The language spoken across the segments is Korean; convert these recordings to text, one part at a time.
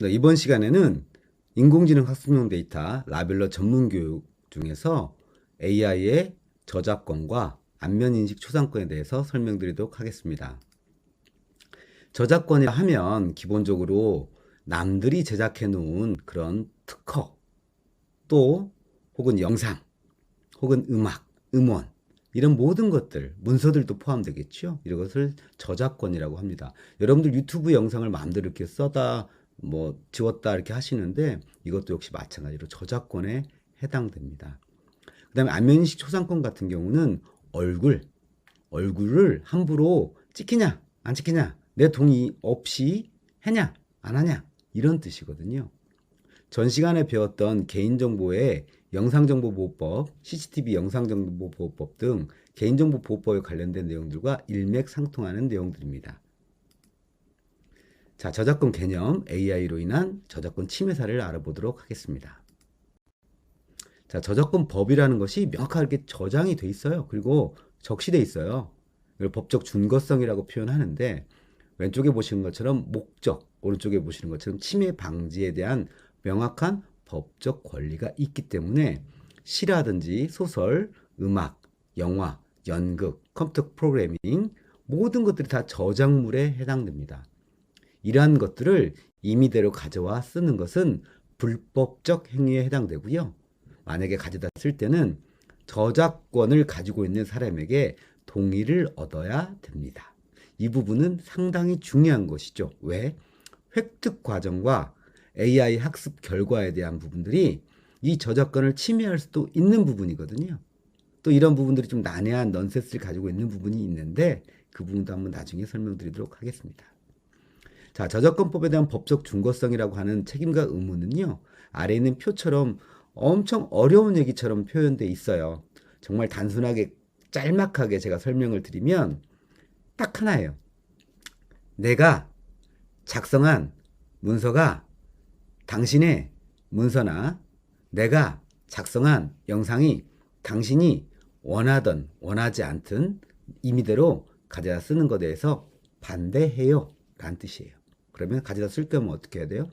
네, 이번 시간에는 인공지능 학습용 데이터 라벨러 전문 교육 중에서 AI의 저작권과 안면인식 초상권에 대해서 설명드리도록 하겠습니다. 저작권이라 하면 기본적으로 남들이 제작해 놓은 그런 특허, 또 혹은 영상, 혹은 음악, 음원, 이런 모든 것들, 문서들도 포함되겠죠. 이런 것을 저작권이라고 합니다. 여러분들 유튜브 영상을 마음대로 이렇게 써다 지웠다 이렇게 하시는데 이것도 역시 마찬가지로 저작권에 해당됩니다. 그다음에 안면인식 초상권 같은 경우는 얼굴을 함부로 찍히냐 안 찍히냐, 내 동의 없이 하냐 안 하냐, 이런 뜻이거든요. 전 시간에 배웠던 개인정보의 영상정보보호법, CCTV 영상정보보호법 등 개인정보보호법에 관련된 내용들과 일맥상통하는 내용들입니다. 자, 저작권 개념, AI로 인한 저작권 침해 사례를 알아보도록 하겠습니다. 자, 저작권법이라는 것이 명확하게 저장이 돼 있어요. 그리고 적시돼 있어요. 이걸 법적 준거성이라고 표현하는데, 왼쪽에 보시는 것처럼 목적, 오른쪽에 보시는 것처럼 침해 방지에 대한 명확한 법적 권리가 있기 때문에 시라든지 소설, 음악, 영화, 연극, 컴퓨터 프로그래밍, 모든 것들이 다 저작물에 해당됩니다. 이러한 것들을 임의대로 가져와 쓰는 것은 불법적 행위에 해당되고요. 만약에 가져다 쓸 때는 저작권을 가지고 있는 사람에게 동의를 얻어야 됩니다. 이 부분은 상당히 중요한 것이죠. 왜? 획득 과정과 AI 학습 결과에 대한 부분들이 이 저작권을 침해할 수도 있는 부분이거든요. 또 이런 부분들이 좀 난해한 넌센스를 가지고 있는 부분이 있는데 그 부분도 한번 나중에 설명드리도록 하겠습니다. 자, 저작권법에 대한 법적 준거성이라고 하는 책임과 의무는요, 아래에 있는 표처럼 엄청 어려운 얘기처럼 표현되어 있어요. 정말 단순하게 짤막하게 제가 설명을 드리면 딱 하나예요. 내가 작성한 문서가 당신의 문서나 내가 작성한 영상이 당신이 원하든 원하지 않든 임의대로 가져다 쓰는 것에 대해서 반대해요 라는 뜻이에요. 그러면 가져다 쓸 거면 어떻게 해야 돼요?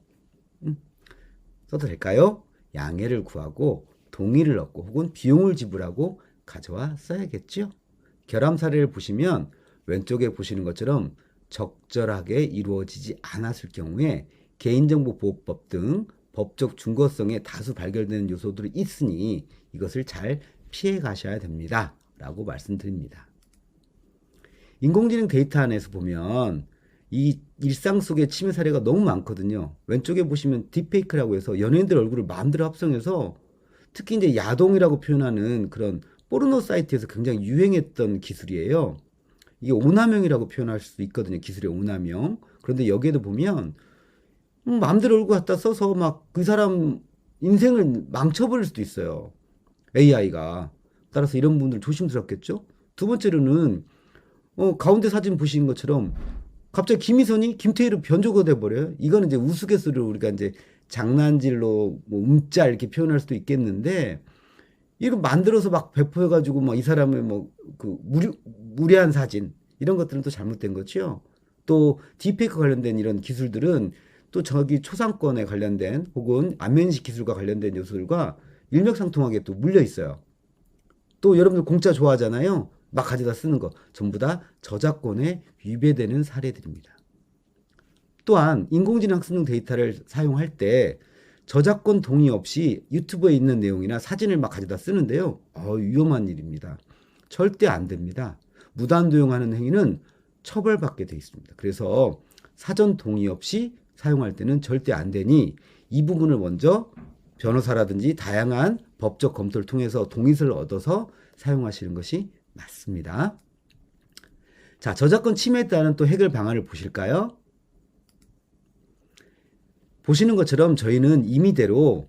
써도 될까요? 양해를 구하고 동의를 얻고 혹은 비용을 지불하고 가져와 써야겠죠? 결함 사례를 보시면 왼쪽에 보시는 것처럼 적절하게 이루어지지 않았을 경우에 개인정보보호법 등 법적 준거성에 다수 발견되는 요소들이 있으니 이것을 잘 피해 가셔야 됩니다 라고 말씀드립니다. 인공지능 데이터 안에서 보면 이 일상 속의 침해 사례가 너무 많거든요. 왼쪽에 보시면 딥페이크라고 해서 연예인들 얼굴을 마음대로 합성해서 특히 이제 야동이라고 표현하는 그런 포르노 사이트에서 굉장히 유행했던 기술이에요. 이게 오남용이라고 표현할 수 있거든요. 기술의 오남용. 그런데 여기에도 보면 마음대로 얼굴 갖다 써서 막 그 사람 인생을 망쳐버릴 수도 있어요. AI가. 따라서 이런 분들 조심스럽겠죠? 두 번째로는 가운데 사진 보시는 것처럼 갑자기 김희선이 김태희로 변조가 돼버려요. 이거는 이제 우스갯소리로 우리가 이제 장난질로 음짜 이렇게 표현할 수도 있겠는데, 이거 만들어서 막 배포해가지고 막 이 사람의 무례한 사진, 이런 것들은 또 잘못된 거죠. 또 딥페이크 관련된 이런 기술들은 또 저기 초상권에 관련된 혹은 안면식 기술과 관련된 요소들과 일맥상통하게 또 물려 있어요. 또 여러분들 공짜 좋아하잖아요. 막 가져다 쓰는 거 전부 다 저작권에 위배되는 사례들입니다. 또한 인공지능 학습용 데이터를 사용할 때 저작권 동의 없이 유튜브에 있는 내용이나 사진을 막 가져다 쓰는데요. 위험한 일입니다. 절대 안 됩니다. 무단 도용하는 행위는 처벌받게 돼 있습니다. 그래서 사전 동의 없이 사용할 때는 절대 안 되니 이 부분을 먼저 변호사라든지 다양한 법적 검토를 통해서 동의서를 얻어서 사용하시는 것이 맞습니다. 자, 저작권 침해에 따른 또 해결 방안을 보실까요? 보시는 것처럼 저희는 임의대로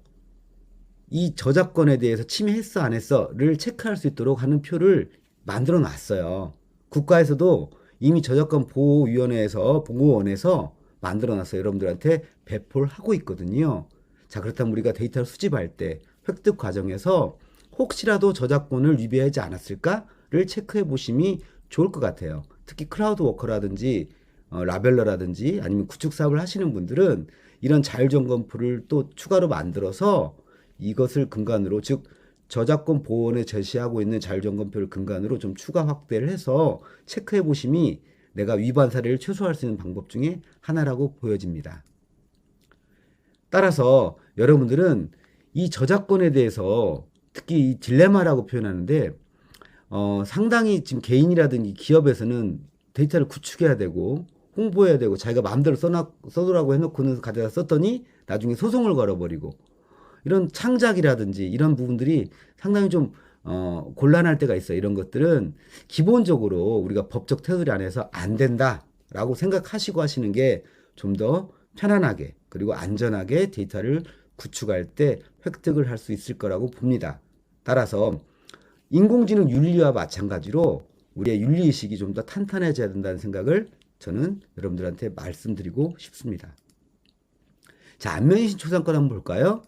이 저작권에 대해서 침해했어 안 했어를 체크할 수 있도록 하는 표를 만들어 놨어요. 국가에서도 이미 저작권 보호위원회에서 보호원에서 만들어 놨어요. 여러분들한테 배포를 하고 있거든요. 자, 그렇다면 우리가 데이터를 수집할 때 획득 과정에서 혹시라도 저작권을 위배하지 않았을까를 체크해 보심이 좋을 것 같아요. 특히 크라우드 워커라든지 라벨러라든지 아니면 구축 사업을 하시는 분들은 이런 자율점검표를 또 추가로 만들어서 이것을 근간으로, 즉 저작권 보호원에 제시하고 있는 자율점검표를 근간으로 좀 추가 확대를 해서 체크해 보심이 내가 위반 사례를 최소화할 수 있는 방법 중에 하나라고 보여집니다. 따라서 여러분들은 이 저작권에 대해서 특히 이 딜레마라고 표현하는데 상당히 지금 개인이라든지 기업에서는 데이터를 구축해야 되고 홍보해야 되고 자기가 마음대로 써두라고 해놓고는 가져다 썼더니 나중에 소송을 걸어버리고 이런 창작이라든지 이런 부분들이 상당히 좀 곤란할 때가 있어요. 이런 것들은 기본적으로 우리가 법적 테두리 안에서 안 된다라고 생각하시고 하시는 게 좀 더 편안하게 그리고 안전하게 데이터를 구축할 때 획득을 할 수 있을 거라고 봅니다. 따라서 인공지능 윤리와 마찬가지로 우리의 윤리의식이 좀 더 탄탄해져야 된다는 생각을 저는 여러분들한테 말씀드리고 싶습니다. 자, 안면인식 초상권 한번 볼까요?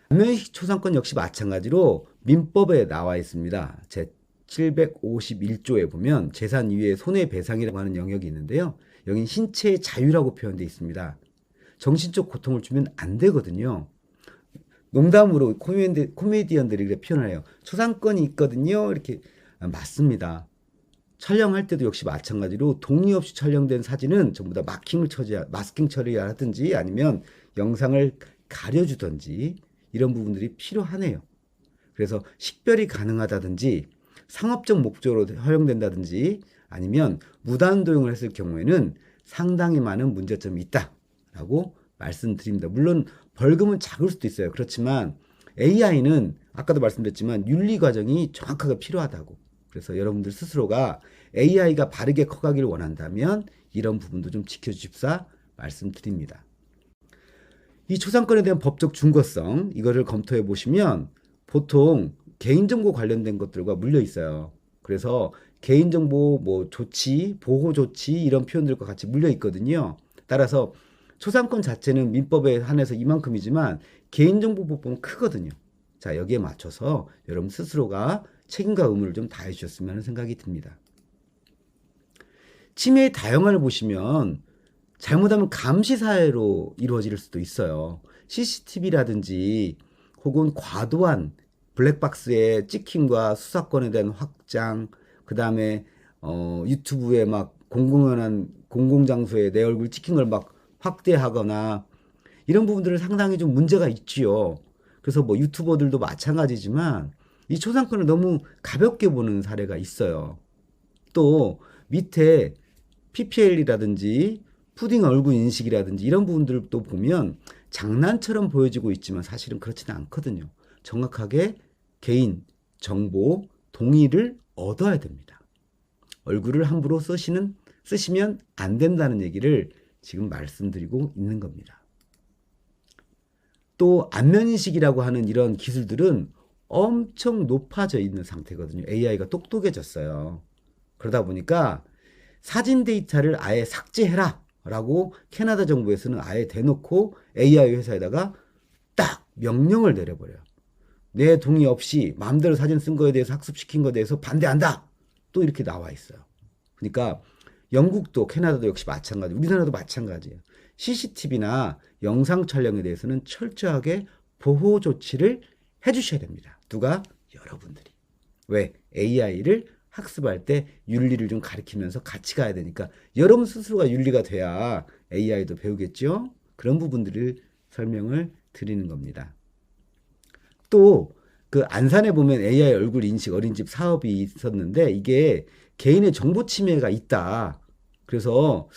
안면인식 초상권 역시 마찬가지로 민법에 나와 있습니다. 제 751조에 보면 재산 이외의 손해배상이라고 하는 영역이 있는데요. 여긴 신체의 자유라고 표현되어 있습니다. 정신적 고통을 주면 안 되거든요. 농담으로 코미디언들이 이렇게 표현을 해요. 초상권이 있거든요. 이렇게. 맞습니다. 촬영할 때도 역시 마찬가지로 동의 없이 촬영된 사진은 전부 다 마스킹 처리하든지 아니면 영상을 가려주든지 이런 부분들이 필요하네요. 그래서 식별이 가능하다든지 상업적 목적으로 허용된다든지 아니면 무단 도용을 했을 경우에는 상당히 많은 문제점이 있다라고 말씀드립니다. 물론 벌금은 작을 수도 있어요. 그렇지만 AI는 아까도 말씀드렸지만 윤리 과정이 정확하게 필요하다고. 그래서 여러분들 스스로가 AI가 바르게 커가기를 원한다면 이런 부분도 좀 지켜주십사 말씀드립니다. 이 초상권에 대한 법적 중거성 이거를 검토해 보시면 보통 개인정보 관련된 것들과 물려 있어요. 그래서 개인정보 뭐 조치, 보호 조치 이런 표현들과 같이 물려 있거든요. 따라서 초상권 자체는 민법에 한해서 이만큼이지만 개인정보보호법은 크거든요. 자, 여기에 맞춰서 여러분 스스로가 책임과 의무를 좀 다해 주셨으면 하는 생각이 듭니다. 침해의 다양화를 보시면 잘못하면 감시사회로 이루어질 수도 있어요. CCTV라든지 혹은 과도한 블랙박스의 찍힘과 수사권에 대한 확장, 그 다음에 유튜브에 막 공공연한 공공장소에 내 얼굴 찍힌 걸 막 확대하거나 이런 부분들은 상당히 좀 문제가 있지요. 그래서 뭐 유튜버들도 마찬가지지만 이 초상권을 너무 가볍게 보는 사례가 있어요. 또 밑에 PPL이라든지 푸딩 얼굴 인식이라든지 이런 부분들도 보면 장난처럼 보여지고 있지만 사실은 그렇지는 않거든요. 정확하게 개인 정보 동의를 얻어야 됩니다. 얼굴을 함부로 쓰시면 안 된다는 얘기를 지금 말씀드리고 있는 겁니다. 또 안면인식이라고 하는 이런 기술들은 엄청 높아져 있는 상태거든요. AI가 똑똑해졌어요. 그러다 보니까 사진 데이터를 아예 삭제해라 라고 캐나다 정부에서는 아예 대놓고 AI 회사에다가 딱 명령을 내려버려요. 내 동의 없이 마음대로 사진 쓴 거에 대해서 학습시킨 거에 대해서 반대한다. 또 이렇게 나와 있어요. 그러니까 영국도 캐나다도 역시 마찬가지, 우리나라도 마찬가지예요. CCTV나 영상 촬영에 대해서는 철저하게 보호 조치를 해주셔야 됩니다. 누가? 여러분들이. 왜? AI를 학습할 때 윤리를 좀 가르치면서 같이 가야 되니까 여러분 스스로가 윤리가 돼야 AI도 배우겠죠? 그런 부분들을 설명을 드리는 겁니다. 또 그 안산에 보면 AI 얼굴 인식 어린이집 사업이 있었는데 이게 개인의 정보 침해가 있다. 그래서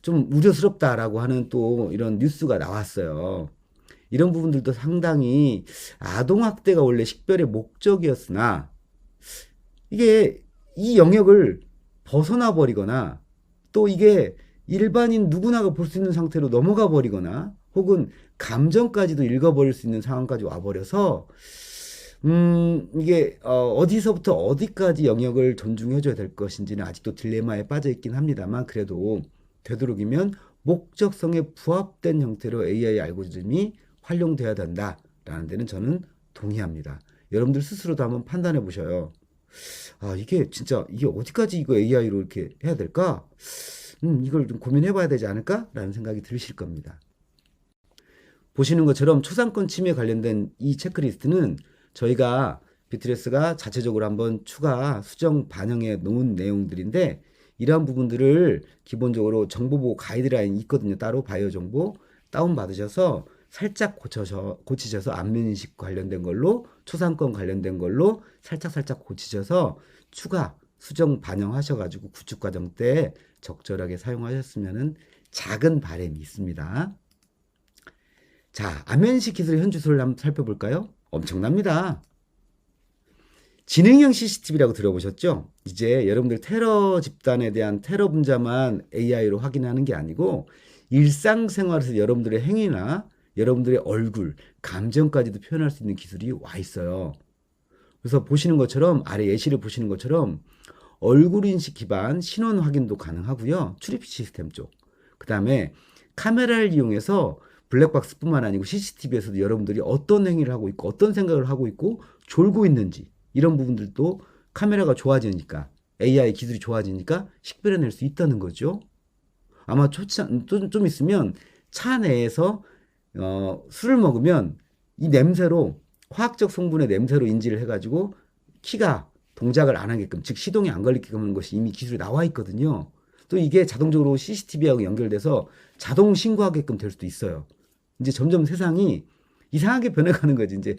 좀 우려스럽다라고 하는 또 이런 뉴스가 나왔어요. 이런 부분들도 상당히 아동학대가 원래 식별의 목적이었으나 이게 이 영역을 벗어나 버리거나 또 이게 일반인 누구나가 볼 수 있는 상태로 넘어가 버리거나 혹은 감정까지도 읽어버릴 수 있는 상황까지 와버려서 이게 어디서부터 어디까지 영역을 존중해줘야 될 것인지는 아직도 딜레마에 빠져 있긴 합니다만 그래도 되도록이면 목적성에 부합된 형태로 AI 알고리즘이 활용돼야 된다라는 데는 저는 동의합니다. 여러분들 스스로도 한번 판단해 보셔요. 아, 이게 진짜 이게 어디까지 이거 AI로 이렇게 해야 될까? 이걸 좀 고민해 봐야 되지 않을까? 라는 생각이 드실 겁니다. 보시는 것처럼 초상권 침해 관련된 이 체크리스트는 저희가 비트레스가 자체적으로 한번 추가 수정 반영해 놓은 내용들인데 이러한 부분들을 기본적으로 정보보호 가이드라인이 있거든요. 따로 바이오 정보 다운받으셔서 살짝 고치셔서 안면인식 관련된 걸로 초상권 관련된 걸로 살짝 고치셔서 추가 수정 반영하셔가지고 구축 과정 때 적절하게 사용하셨으면 작은 바람이 있습니다. 자, 안면인식 기술의 현주소를 한번 살펴볼까요? 엄청납니다. 지능형 CCTV라고 들어보셨죠? 이제 여러분들 테러 집단에 대한 테러 분자만 AI로 확인하는 게 아니고 일상생활에서 여러분들의 행위나 여러분들의 얼굴, 감정까지도 표현할 수 있는 기술이 와 있어요. 그래서 보시는 것처럼 아래 예시를 보시는 것처럼 얼굴 인식 기반 신원 확인도 가능하고요. 출입 시스템 쪽. 그다음에 카메라를 이용해서 블랙박스뿐만 아니고 CCTV에서도 여러분들이 어떤 행위를 하고 있고 어떤 생각을 하고 있고 졸고 있는지 이런 부분들도 카메라가 좋아지니까 AI 기술이 좋아지니까 식별해낼 수 있다는 거죠. 아마 좀 있으면 차 내에서 술을 먹으면 이 냄새로 화학적 성분의 냄새로 인지를 해가지고 키가 동작을 안 하게끔 즉 시동이 안 걸리게끔 하는 것이 이미 기술이 나와 있거든요. 또 이게 자동적으로 CCTV하고 연결돼서 자동 신고하게끔 될 수도 있어요. 이제 점점 세상이 이상하게 변해가는 거지. 이제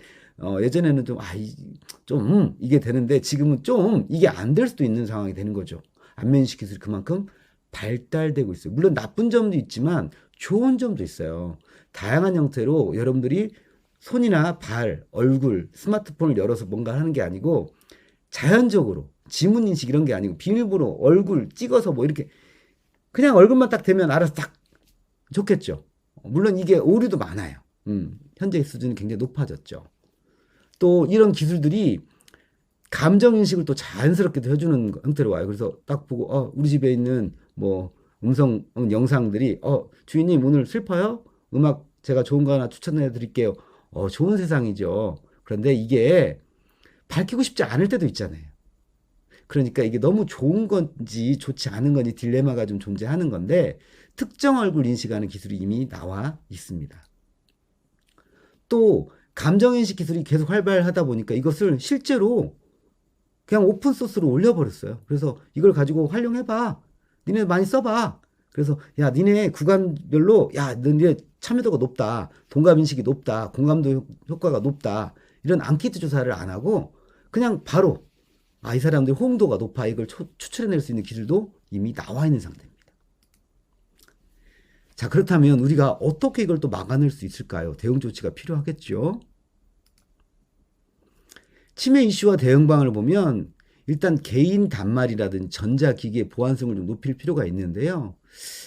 예전에는 좀 이게 되는데 지금은 좀 이게 안 될 수도 있는 상황이 되는 거죠. 안면인식 기술이 그만큼 발달되고 있어요. 물론 나쁜 점도 있지만 좋은 점도 있어요. 다양한 형태로 여러분들이 손이나 발, 얼굴, 스마트폰을 열어서 뭔가 하는 게 아니고 자연적으로 지문 인식 이런 게 아니고 비밀번호 얼굴 찍어서 뭐 이렇게 그냥 얼굴만 딱 대면 알아서 딱 좋겠죠. 물론 이게 오류도 많아요. 현재 수준이 굉장히 높아졌죠. 또 이런 기술들이 감정 인식을 또 자연스럽게도 해주는 형태로 와요. 그래서 딱 보고 우리 집에 있는 뭐 음성 영상들이 주인님 오늘 슬퍼요? 음악 제가 좋은 거 하나 추천해 드릴게요. 좋은 세상이죠. 그런데 이게 밝히고 싶지 않을 때도 있잖아요. 그러니까 이게 너무 좋은 건지 좋지 않은 건지 딜레마가 좀 존재하는 건데 특정 얼굴 인식하는 기술이 이미 나와 있습니다. 또 감정인식 기술이 계속 활발하다 보니까 이것을 실제로 그냥 오픈 소스로 올려버렸어요. 그래서 이걸 가지고 활용해봐. 니네 많이 써봐. 그래서 야 니네 구간별로 니네 참여도가 높다. 동감인식이 높다. 공감도 효과가 높다. 이런 앙케이트 조사를 안 하고 그냥 바로 이 사람들의 호응도가 높아. 이걸 추출해낼 수 있는 기술도 이미 나와 있는 상태입니다. 자, 그렇다면 우리가 어떻게 이걸 또 막아낼 수 있을까요? 대응 조치가 필요하겠죠. 침해 이슈와 대응방을 보면 일단 개인 단말이라든지 전자기기의 보안성을 좀 높일 필요가 있는데요.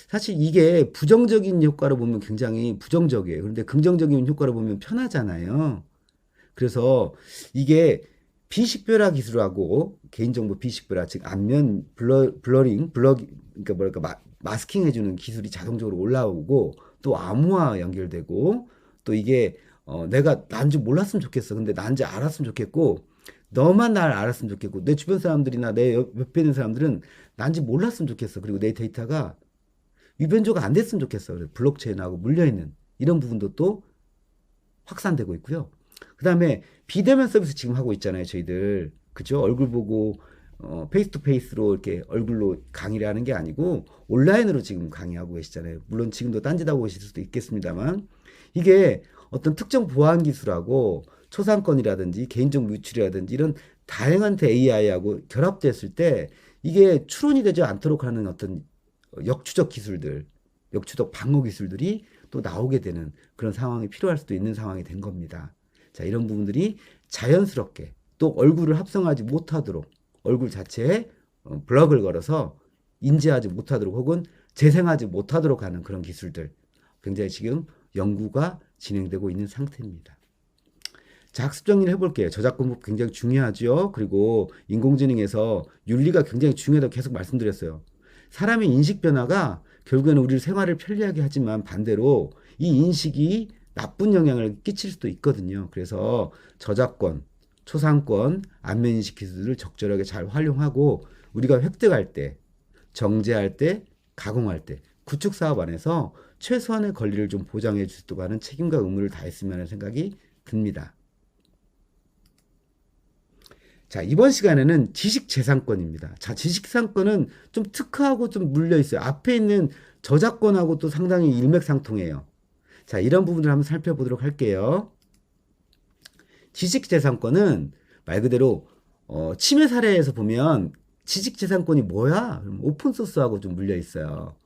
사실 이게 부정적인 효과로 보면 굉장히 부정적이에요. 그런데 긍정적인 효과로 보면 편하잖아요. 그래서 이게 비식별화 기술하고 개인정보 비식별화, 즉 안면 블러링, 그러니까 뭐랄까 마스킹 해주는 기술이 자동적으로 올라오고 또 암호화 연결되고 또 이게 내가 난 줄 몰랐으면 좋겠어. 근데 난 줄 알았으면 좋겠고 너만 날 알았으면 좋겠고 내 주변 사람들이나 내 옆에 있는 사람들은 난 줄 몰랐으면 좋겠어. 그리고 내 데이터가 위변조가 안 됐으면 좋겠어. 그래서 블록체인하고 물려있는 이런 부분도 또 확산되고 있고요. 그 다음에 비대면 서비스 지금 하고 있잖아요. 저희들. 그죠? 얼굴 보고 페이스 투 페이스로 이렇게 얼굴로 강의를 하는 게 아니고 온라인으로 지금 강의하고 계시잖아요. 물론 지금도 딴짓하고 계실 수도 있겠습니다만 이게 어떤 특정 보안 기술하고 초상권이라든지 개인정보 유출이라든지 이런 다양한 AI하고 결합됐을 때 이게 추론이 되지 않도록 하는 어떤 역추적 기술들, 역추적 방어 기술들이 또 나오게 되는 그런 상황이 필요할 수도 있는 상황이 된 겁니다. 자, 이런 부분들이 자연스럽게 또 얼굴을 합성하지 못하도록 얼굴 자체에 블럭을 걸어서 인지하지 못하도록 혹은 재생하지 못하도록 하는 그런 기술들 굉장히 지금 연구가 진행되고 있는 상태입니다. 자, 학습 정리를 해볼게요. 저작권법 굉장히 중요하죠. 그리고 인공지능에서 윤리가 굉장히 중요하다고 계속 말씀드렸어요. 사람의 인식 변화가 결국에는 우리 생활을 편리하게 하지만 반대로 이 인식이 나쁜 영향을 끼칠 수도 있거든요. 그래서 저작권, 초상권, 안면인식 기술을 적절하게 잘 활용하고 우리가 획득할 때, 정제할 때, 가공할 때 구축 사업 안에서 최소한의 권리를 좀 보장해 줄 수 있도록 하는 책임과 의무를 다했으면 하는 생각이 듭니다. 자, 이번 시간에는 지식재산권입니다. 자, 지식재산권은 좀 특화하고 좀 물려 있어요. 앞에 있는 저작권하고 또 상당히 일맥상통해요. 자, 이런 부분을 한번 살펴보도록 할게요. 지식재산권은 말 그대로 침해 사례에서 보면 지식재산권이 뭐야? 오픈소스하고 좀 물려 있어요.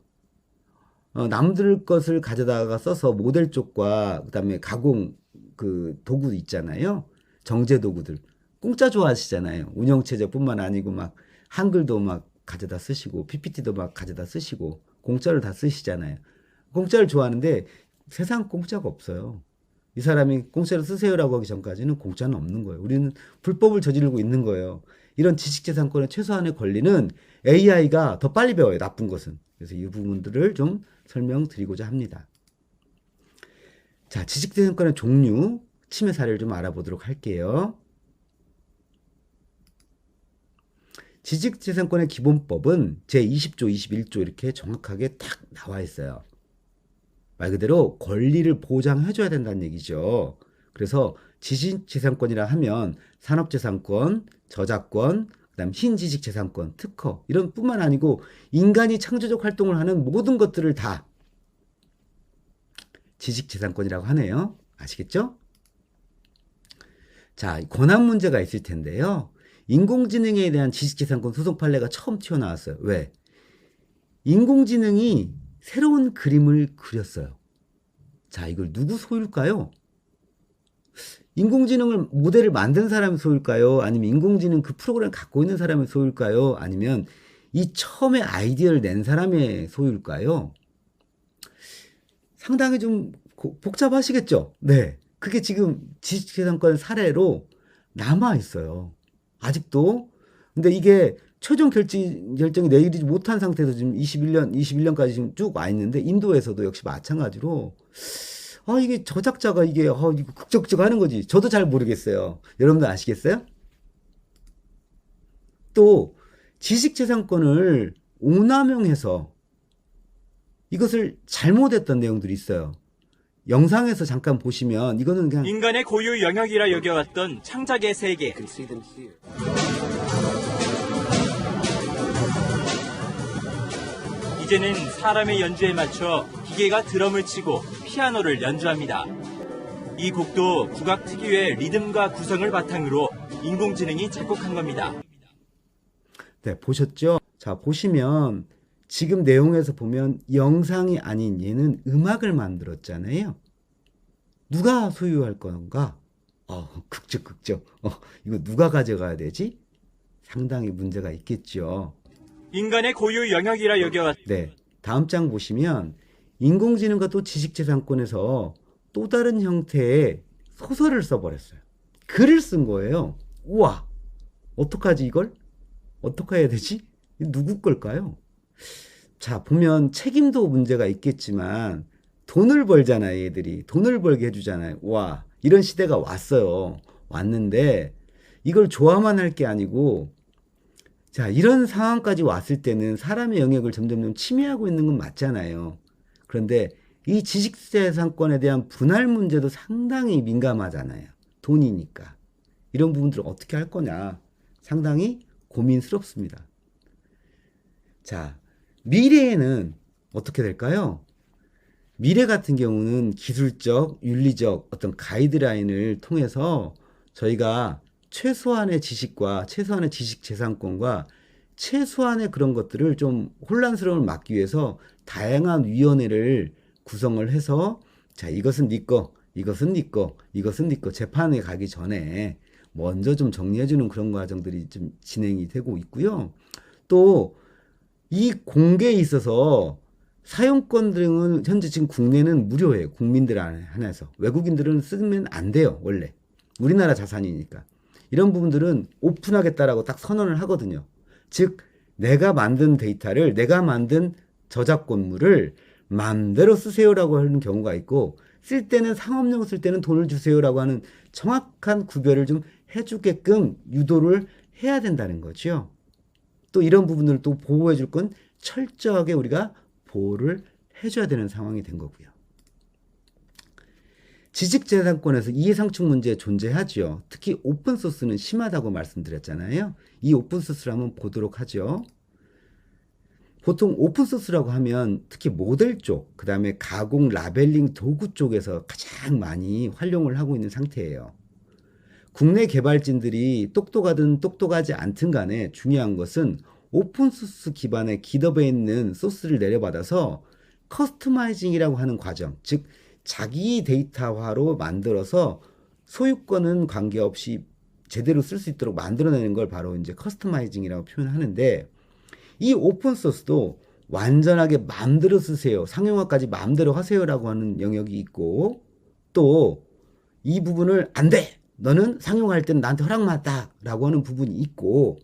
남들 것을 가져다가 써서 모델 쪽과 그다음에 가공 그 도구 있잖아요. 정제 도구들. 공짜 좋아하시잖아요. 운영체제뿐만 아니고 막 한글도 막 가져다 쓰시고 PPT도 막 가져다 쓰시고 공짜를 다 쓰시잖아요. 공짜를 좋아하는데 세상 공짜가 없어요. 이 사람이 공짜로 쓰세요라고 하기 전까지는 공짜는 없는 거예요. 우리는 불법을 저지르고 있는 거예요. 이런 지식재산권의 최소한의 권리는 AI가 더 빨리 배워요. 나쁜 것은. 그래서 이 부분들을 좀 설명드리고자 합니다. 자, 지식재산권의 종류, 침해 사례를 좀 알아보도록 할게요. 지식재산권의 기본법은 제20조, 21조 이렇게 정확하게 딱 나와 있어요. 말 그대로 권리를 보장해줘야 된다는 얘기죠. 그래서 지식재산권이라 하면 산업재산권, 저작권, 그다음 신지식재산권, 특허 이런 뿐만 아니고 인간이 창조적 활동을 하는 모든 것들을 다 지식재산권이라고 하네요. 아시겠죠? 자, 권한 문제가 있을 텐데요. 인공지능에 대한 지식재산권 소송 판례가 처음 튀어나왔어요. 왜? 인공지능이 새로운 그림을 그렸어요. 자, 이걸 누구 소유일까요? 인공지능을 모델을 만든 사람이 소유일까요? 아니면 인공지능 그 프로그램을 갖고 있는 사람이 소유일까요? 아니면 이 처음에 아이디어를 낸 사람의 소유일까요? 상당히 좀 복잡하시겠죠? 네. 그게 지금 지식재산권 사례로 남아 있어요. 아직도. 근데 이게 최종 결정이 내리지 못한 상태에서 지금 21년까지 지금 쭉 와 있는데 인도에서도 역시 마찬가지로 이게 저작자가 이게 이거 극적극적 하는 거지. 저도 잘 모르겠어요. 여러분들 아시겠어요? 또 지식재산권을 오남용해서 이것을 잘못했던 내용들이 있어요. 영상에서 잠깐 보시면 이거는 그냥 인간의 고유 영역이라 여겨왔던 창작의 세계. 이제는 사람의 연주에 맞춰 기계가 드럼을 치고 피아노를 연주합니다. 이 곡도 국악 특유의 리듬과 구성을 바탕으로 인공지능이 작곡한 겁니다. 네, 보셨죠? 자, 보시면 지금 내용에서 보면 영상이 아닌 얘는 음악을 만들었잖아요. 누가 소유할 건가? 극적. 이거 누가 가져가야 되지? 상당히 문제가 있겠죠. 인간의 고유 영역이라 여겨왔. 네, 다음 장 보시면 인공지능과 또 지식재산권에서 또 다른 형태의 소설을 써버렸어요. 글을 쓴 거예요. 우와, 어떡하지 이걸? 어떻게 해야 되지? 누구 걸까요? 자, 보면 책임도 문제가 있겠지만 돈을 벌잖아요, 얘들이. 돈을 벌게 해주잖아요. 와, 이런 시대가 왔어요. 왔는데 이걸 좋아만 할 게 아니고 자, 이런 상황까지 왔을 때는 사람의 영역을 점점 침해하고 있는 건 맞잖아요. 그런데 이 지식재산권에 대한 분할 문제도 상당히 민감하잖아요. 돈이니까. 이런 부분들을 어떻게 할 거냐. 상당히 고민스럽습니다. 자, 미래에는 어떻게 될까요? 미래 같은 경우는 기술적, 윤리적 어떤 가이드라인을 통해서 저희가 최소한의 지식과 최소한의 지식재산권과 최소한의 그런 것들을 좀 혼란스러움을 막기 위해서 다양한 위원회를 구성을 해서 자, 이것은 네 거, 이것은 네 거, 이것은 네 거 재판에 가기 전에 먼저 좀 정리해주는 그런 과정들이 좀 진행이 되고 있고요. 또 이 공개에 있어서 사용권 등은 현재 지금 국내는 무료예요. 국민들 한해서. 외국인들은 쓰면 안 돼요. 원래. 우리나라 자산이니까. 이런 부분들은 오픈하겠다라고 딱 선언을 하거든요. 즉 내가 만든 데이터를 내가 만든 저작권물을 마음대로 쓰세요라고 하는 경우가 있고 쓸 때는 상업용 쓸 때는 돈을 주세요라고 하는 정확한 구별을 좀 해주게끔 유도를 해야 된다는 거죠. 또 이런 부분을 또 보호해 줄 건 철저하게 우리가 보호를 해줘야 되는 상황이 된 거고요. 지식재산권에서 이해상충 문제 존재하죠. 특히 오픈소스는 심하다고 말씀드렸잖아요. 이 오픈소스를 한번 보도록 하죠. 보통 오픈소스라고 하면 특히 모델 쪽, 그 다음에 가공, 라벨링, 도구 쪽에서 가장 많이 활용을 하고 있는 상태예요. 국내 개발진들이 똑똑하든 똑똑하지 않든 간에 중요한 것은 오픈소스 기반의 GitHub에 있는 소스를 내려받아서 커스터마이징이라고 하는 과정, 즉 자기 데이터화로 만들어서 소유권은 관계없이 제대로 쓸 수 있도록 만들어내는 걸 바로 이제 커스터마이징이라고 표현하는데, 이 오픈소스도 완전하게 마음대로 쓰세요, 상용화까지 마음대로 하세요라고 하는 영역이 있고, 또 이 부분을 안 돼! 너는 상용화할 때는 나한테 허락만 했다! 라고 하는 부분이 있고,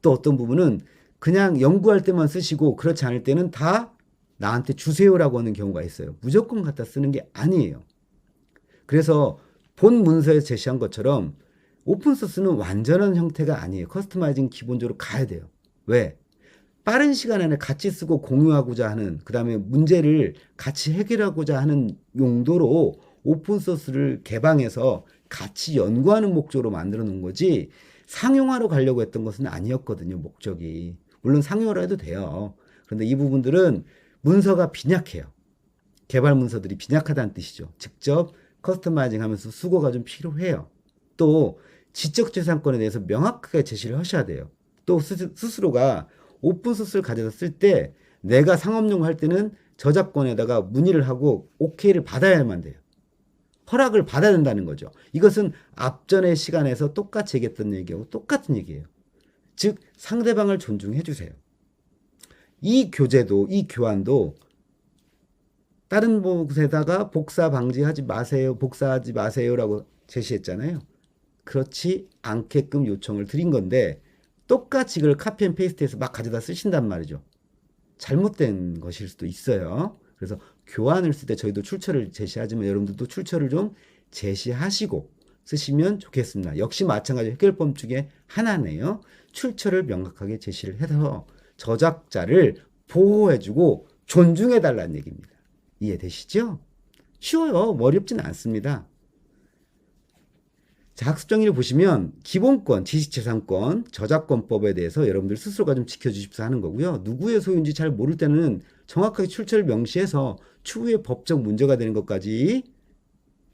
또 어떤 부분은 그냥 연구할 때만 쓰시고 그렇지 않을 때는 다 나한테 주세요라고 하는 경우가 있어요. 무조건 갖다 쓰는 게 아니에요. 그래서 본 문서에 제시한 것처럼 오픈소스는 완전한 형태가 아니에요. 커스터마이징 기본적으로 가야 돼요. 왜? 빠른 시간 안에 같이 쓰고 공유하고자 하는, 그 다음에 문제를 같이 해결하고자 하는 용도로 오픈소스를 개방해서 같이 연구하는 목적으로 만들어 놓은 거지, 상용화로 가려고 했던 것은 아니었거든요, 목적이. 물론 상용화로 해도 돼요. 그런데 이 부분들은 문서가 빈약해요. 개발 문서들이 빈약하다는 뜻이죠. 직접 커스터마이징 하면서 수고가 좀 필요해요. 또 지적재산권에 대해서 명확하게 제시를 하셔야 돼요. 또 스스로가 오픈소스를 가져다 쓸 때 내가 상업용 할 때는 저작권에다가 문의를 하고 오케이를 받아야만 돼요. 허락을 받아야 된다는 거죠. 이것은 앞전의 시간에서 똑같이 얘기했던 얘기하고 똑같은 얘기예요. 즉 상대방을 존중해 주세요. 이 교재도, 이 교환도 다른 곳에다가 복사 방지하지 마세요, 복사하지 마세요라고 제시했잖아요. 그렇지 않게끔 요청을 드린 건데 똑같이 이걸 카피 앤 페이스트해서 막 가져다 쓰신단 말이죠. 잘못된 것일 수도 있어요. 그래서 교환을 쓸 때 저희도 출처를 제시하지만 여러분들도 출처를 좀 제시하시고 쓰시면 좋겠습니다. 역시 마찬가지 해결법 중에 하나네요. 출처를 명확하게 제시를 해서 저작자를 보호해주고 존중해달라는 얘기입니다. 이해되시죠? 쉬워요. 어렵진 않습니다. 자, 학습정의를 보시면 기본권, 지식재산권, 저작권법에 대해서 여러분들 스스로가 좀 지켜주십사 하는 거고요. 누구의 소유인지 잘 모를 때는 정확하게 출처를 명시해서 추후에 법적 문제가 되는 것까지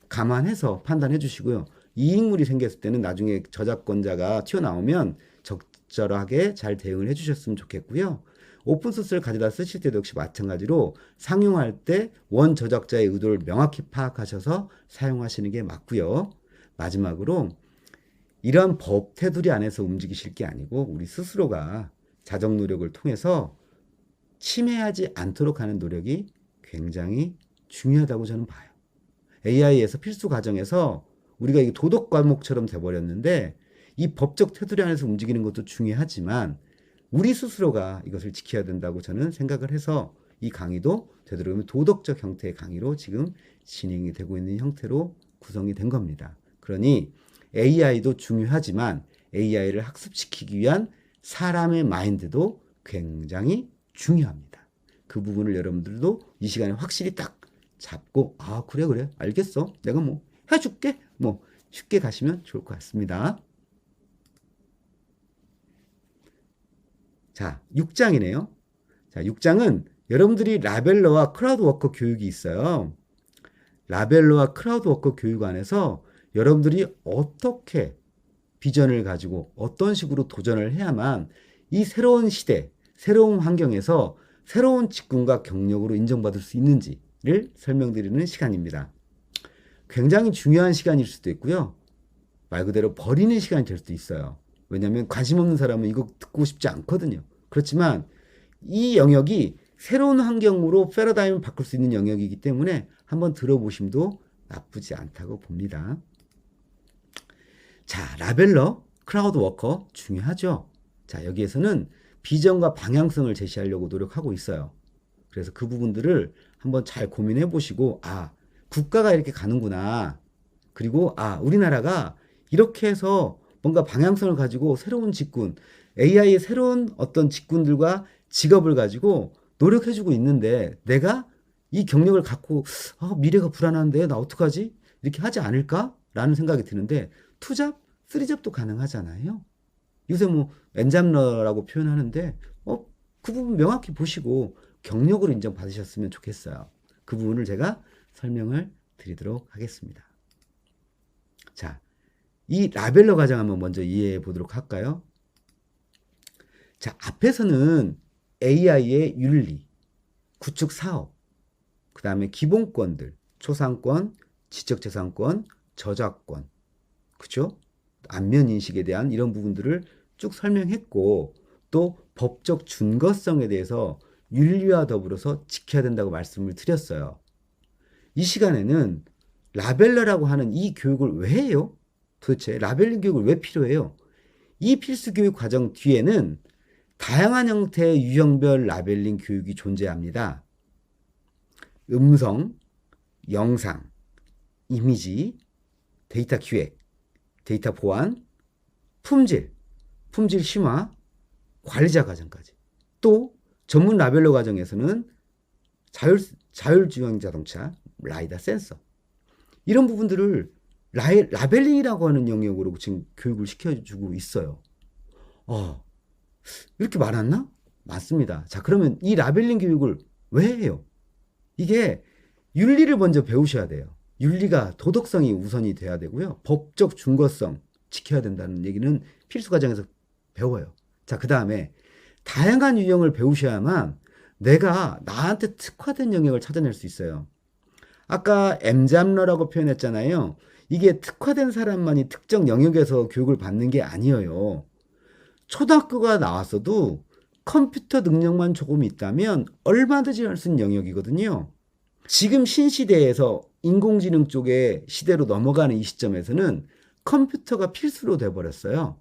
감안해서 판단해 주시고요. 이익물이 생겼을 때는 나중에 저작권자가 튀어나오면 적절하게 잘 대응을 해주셨으면 좋겠고요. 오픈소스를 가져다 쓰실 때도 역시 마찬가지로 상용할 때 원 저작자의 의도를 명확히 파악하셔서 사용하시는 게 맞고요. 마지막으로 이러한 법 테두리 안에서 움직이실 게 아니고 우리 스스로가 자정 노력을 통해서 침해하지 않도록 하는 노력이 굉장히 중요하다고 저는 봐요. AI에서 필수 과정에서 우리가 이게 도덕 과목처럼 돼버렸는데 이 법적 테두리 안에서 움직이는 것도 중요하지만 우리 스스로가 이것을 지켜야 된다고 저는 생각을 해서 이 강의도 되도록이면 도덕적 형태의 강의로 지금 진행이 되고 있는 형태로 구성이 된 겁니다. 그러니 AI도 중요하지만 AI를 학습시키기 위한 사람의 마인드도 굉장히 중요합니다. 그 부분을 여러분들도 이 시간에 확실히 딱 잡고 아 그래 알겠어 내가 뭐 해줄게 뭐 쉽게 가시면 좋을 것 같습니다. 자 6장이네요. 자 6장은 여러분들이 라벨러와 크라우드워커 교육이 있어요. 라벨러와 크라우드워커 교육 안에서 여러분들이 어떻게 비전을 가지고 어떤 식으로 도전을 해야만 이 새로운 시대, 새로운 환경에서 새로운 직군과 경력으로 인정받을 수 있는지를 설명드리는 시간입니다. 굉장히 중요한 시간일 수도 있고요. 말 그대로 버리는 시간이 될 수도 있어요. 왜냐하면 관심 없는 사람은 이거 듣고 싶지 않거든요. 그렇지만 이 영역이 새로운 환경으로 패러다임을 바꿀 수 있는 영역이기 때문에 한번 들어보심도 나쁘지 않다고 봅니다. 자, 라벨러, 크라우드워커 중요하죠. 자, 여기에서는 비전과 방향성을 제시하려고 노력하고 있어요. 그래서 그 부분들을 한번 잘 고민해 보시고 아, 국가가 이렇게 가는구나. 그리고 아, 우리나라가 이렇게 해서 뭔가 방향성을 가지고 새로운 직군, AI의 새로운 어떤 직군들과 직업을 가지고 노력해주고 있는데 내가 이 경력을 갖고 미래가 불안한데 나 어떡하지? 이렇게 하지 않을까라는 생각이 드는데 투잡, 쓰리잡도 가능하잖아요. 요새 뭐 엔잡러라고 표현하는데 그 부분 명확히 보시고 경력으로 인정받으셨으면 좋겠어요. 그 부분을 제가 설명을 드리도록 하겠습니다. 자, 이 라벨러 과정 한번 먼저 이해해 보도록 할까요? 자, 앞에서는 AI의 윤리, 구축 사업, 그 다음에 기본권들, 초상권, 지적재산권, 저작권, 그죠? 안면 인식에 대한 이런 부분들을 쭉 설명했고, 또 법적 준거성에 대해서 윤리와 더불어서 지켜야 된다고 말씀을 드렸어요. 이 시간에는 라벨러라고 하는 이 교육을 왜 해요? 도대체 라벨링 교육을 왜 필요해요? 이 필수 교육 과정 뒤에는 다양한 형태의 유형별 라벨링 교육이 존재합니다. 음성, 영상, 이미지, 데이터 기획, 데이터 보안, 품질, 품질 심화, 관리자 과정까지. 또 전문 라벨러 과정에서는 자율주행 자동차, 라이다 센서 이런 부분들을 라벨링이라고 하는 영역으로 지금 교육을 시켜주고 있어요. 이렇게 많았나? 맞습니다. 자, 그러면 이 라벨링 교육을 왜 해요? 이게 윤리를 먼저 배우셔야 돼요. 윤리가 도덕성이 우선이 돼야 되고요. 법적 준거성 지켜야 된다는 얘기는 필수 과정에서 배워요. 자, 그 다음에 다양한 유형을 배우셔야만 내가 나한테 특화된 영역을 찾아낼 수 있어요. 아까 M잡러라고 표현했잖아요. 이게 특화된 사람만이 특정 영역에서 교육을 받는 게 아니에요. 초등학교가 나왔어도 컴퓨터 능력만 조금 있다면 얼마든지 할 수 있는 영역이거든요. 지금 신시대에서 인공지능 쪽의 시대로 넘어가는 이 시점에서는 컴퓨터가 필수로 돼버렸어요.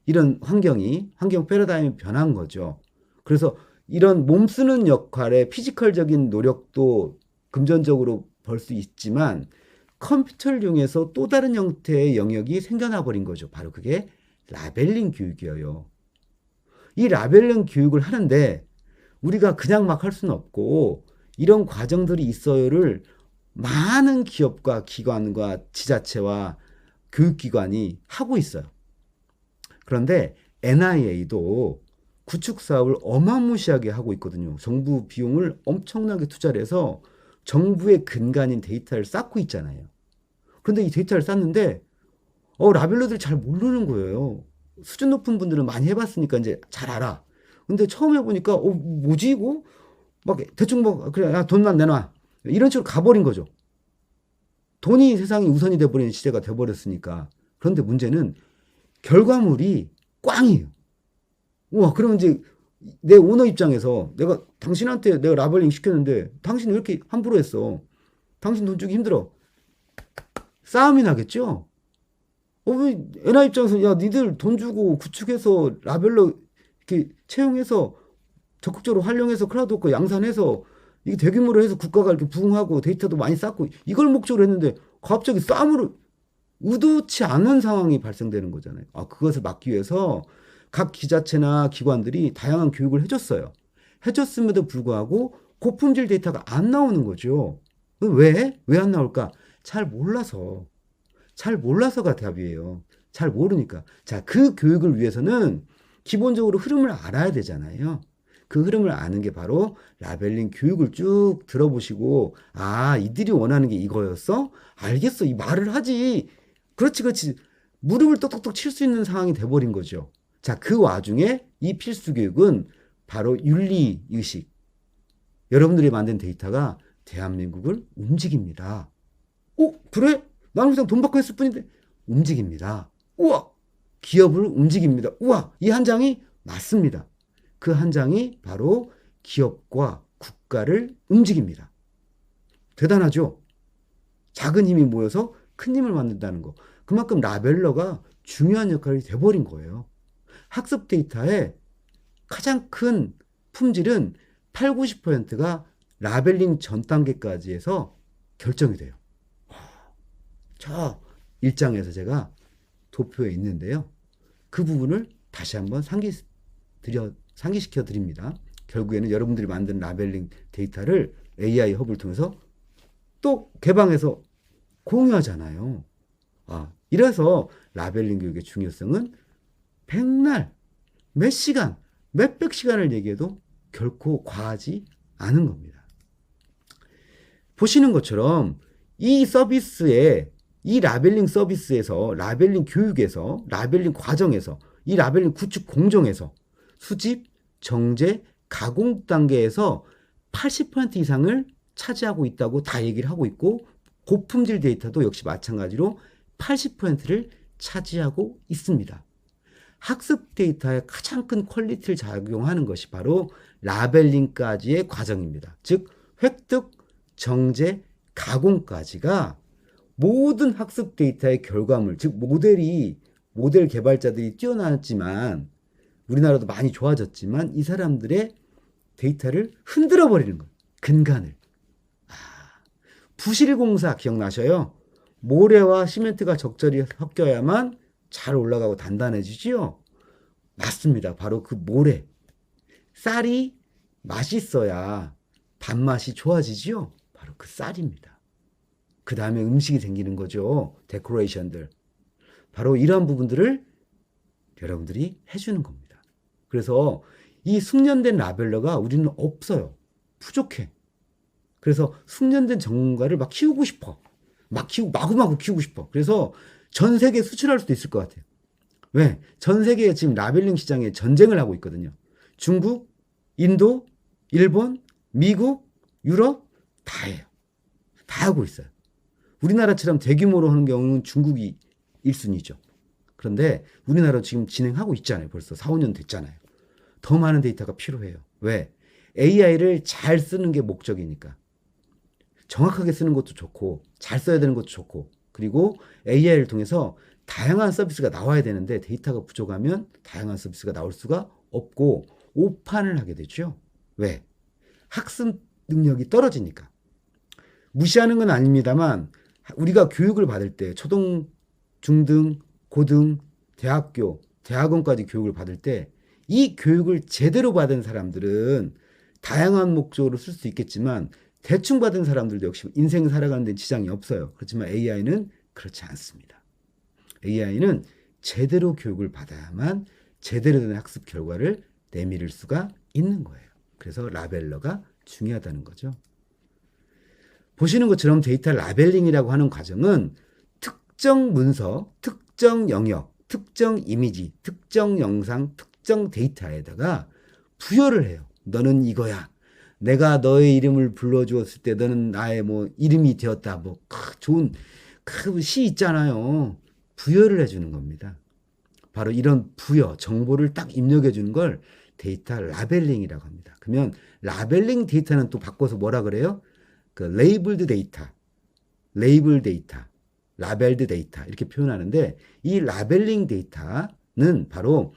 이런 환경 패러다임이 변한 거죠. 그래서 이런 몸 쓰는 역할의 피지컬적인 노력도 금전적으로 벌 수 있지만 컴퓨터를 이용해서 또 다른 형태의 영역이 생겨나 버린 거죠. 바로 그게 라벨링 교육이에요. 이 라벨링 교육을 하는데 우리가 그냥 막 할 수는 없고 이런 과정들이 있어요를 많은 기업과 기관과 지자체와 교육기관이 하고 있어요. 그런데 NIA도 구축 사업을 어마무시하게 하고 있거든요. 정부 비용을 엄청나게 투자를 해서 정부의 근간인 데이터를 쌓고 있잖아요. 그런데 이 데이터를 쌓는데 라벨러들이 잘 모르는 거예요. 수준 높은 분들은 많이 해봤으니까 이제 잘 알아. 근데 처음 해보니까 뭐지 이거? 막 대충 뭐 그래 돈만 내놔 이런 식으로 가버린 거죠. 돈이 세상이 우선이 돼버리는 시대가 돼버렸으니까. 그런데 문제는 결과물이 꽝이에요. 우와, 그러면 이제 내 오너 입장에서 당신한테 내가 라벨링 시켰는데 당신 왜 이렇게 함부로 했어? 당신 돈 주기 힘들어. 싸움이 나겠죠? 왜 NI 입장에서 야 니들 돈 주고 구축해서 라벨러 이렇게 채용해서 적극적으로 활용해서 클라우드워크 양산해서 이게 대규모로 해서 국가가 이렇게 부흥하고 데이터도 많이 쌓고 이걸 목적으로 했는데 갑자기 싸움으로 의도치 않은 상황이 발생되는 거잖아요. 그것을 막기 위해서 각 기자체나 기관들이 다양한 교육을 해줬어요. 해줬음에도 불구하고 고품질 데이터가 안 나오는 거죠. 왜? 왜 안 나올까? 잘 몰라서가 답이에요. 잘 모르니까. 자, 그 교육을 위해서는 기본적으로 흐름을 알아야 되잖아요. 그 흐름을 아는 게 바로 라벨링 교육을 쭉 들어보시고 이들이 원하는 게 이거였어? 알겠어. 이 말을 하지. 그렇지. 무릎을 똑똑똑 칠 수 있는 상황이 돼버린 거죠. 자, 그 와중에 이 필수 교육은 바로 윤리의식. 여러분들이 만든 데이터가 대한민국을 움직입니다. 그래? 나는 그냥 돈 받고 했을 뿐인데 움직입니다. 우와! 기업을 움직입니다. 우와! 이 한 장이 맞습니다. 그 한 장이 바로 기업과 국가를 움직입니다. 대단하죠? 작은 힘이 모여서 큰 힘을 만든다는 거. 그만큼 라벨러가 중요한 역할이 돼버린 거예요. 학습 데이터의 가장 큰 품질은 8, 90%가 라벨링 전 단계까지 해서 결정이 돼요. 저 1장에서 제가 도표에 있는데요. 그 부분을 다시 한번 상기시켜 드립니다. 결국에는 여러분들이 만든 라벨링 데이터를 AI 허브를 통해서 또 개방해서 공유하잖아요. 이래서 라벨링 교육의 중요성은 백날, 몇 시간, 몇백 시간을 얘기해도 결코 과하지 않은 겁니다. 보시는 것처럼 이 서비스에, 이 라벨링 서비스에서, 라벨링 교육에서, 라벨링 과정에서, 이 라벨링 구축 공정에서 수집, 정제, 가공 단계에서 80% 이상을 차지하고 있다고 다 얘기를 하고 있고, 고품질 데이터도 역시 마찬가지로 80%를 차지하고 있습니다. 학습 데이터의 가장 큰 퀄리티를 작용하는 것이 바로 라벨링까지의 과정입니다. 즉 획득, 정제, 가공까지가 모든 학습 데이터의 결과물, 즉 모델 개발자들이 뛰어났지만 우리나라도 많이 좋아졌지만 이 사람들의 데이터를 흔들어 버리는 것, 근간을. 부실공사 기억나셔요? 모래와 시멘트가 적절히 섞여야만 잘 올라가고 단단해지지요? 맞습니다. 바로 그 모래. 쌀이 맛있어야 밥맛이 좋아지지요? 바로 그 쌀입니다. 그 다음에 음식이 생기는 거죠. 데코레이션들. 바로 이러한 부분들을 여러분들이 해주는 겁니다. 그래서 이 숙련된 라벨러가 우리는 없어요. 부족해. 그래서 숙련된 전문가를 막 키우고 싶어. 마구마구 키우고 싶어. 그래서 전 세계에 수출할 수도 있을 것 같아요. 왜? 전 세계에 지금 라벨링 시장에 전쟁을 하고 있거든요. 중국, 인도, 일본, 미국, 유럽 다 해요. 다 하고 있어요. 우리나라처럼 대규모로 하는 경우는 중국이 1순위죠. 그런데 우리나라 지금 진행하고 있잖아요. 벌써 4, 5년 됐잖아요. 더 많은 데이터가 필요해요. 왜? AI를 잘 쓰는 게 목적이니까. 정확하게 쓰는 것도 좋고 잘 써야 되는 것도 좋고, 그리고 AI를 통해서 다양한 서비스가 나와야 되는데 데이터가 부족하면 다양한 서비스가 나올 수가 없고 오판을 하게 되죠. 왜? 학습 능력이 떨어지니까. 무시하는 건 아닙니다만 우리가 교육을 받을 때 초등, 중등, 고등, 대학교, 대학원까지 교육을 받을 때 이 교육을 제대로 받은 사람들은 다양한 목적으로 쓸 수 있겠지만 대충 받은 사람들도 역시 인생 살아가는 데 지장이 없어요. 그렇지만 AI는 그렇지 않습니다. AI는 제대로 교육을 받아야만 제대로 된 학습 결과를 내밀을 수가 있는 거예요. 그래서 라벨러가 중요하다는 거죠. 보시는 것처럼 데이터 라벨링이라고 하는 과정은 특정 문서, 특정 영역, 특정 이미지, 특정 영상, 특정 데이터에다가 부여를 해요. 너는 이거야. 내가 너의 이름을 불러주었을 때 너는 나의 뭐 이름이 되었다. 뭐 좋은 시 있잖아요. 부여를 해주는 겁니다. 바로 이런 부여, 정보를 딱 입력해주는 걸 데이터 라벨링이라고 합니다. 그러면 라벨링 데이터는 또 바꿔서 뭐라 그래요? 그 레이블드 데이터, 레이블 데이터, 라벨드 데이터 이렇게 표현하는데, 이 라벨링 데이터는 바로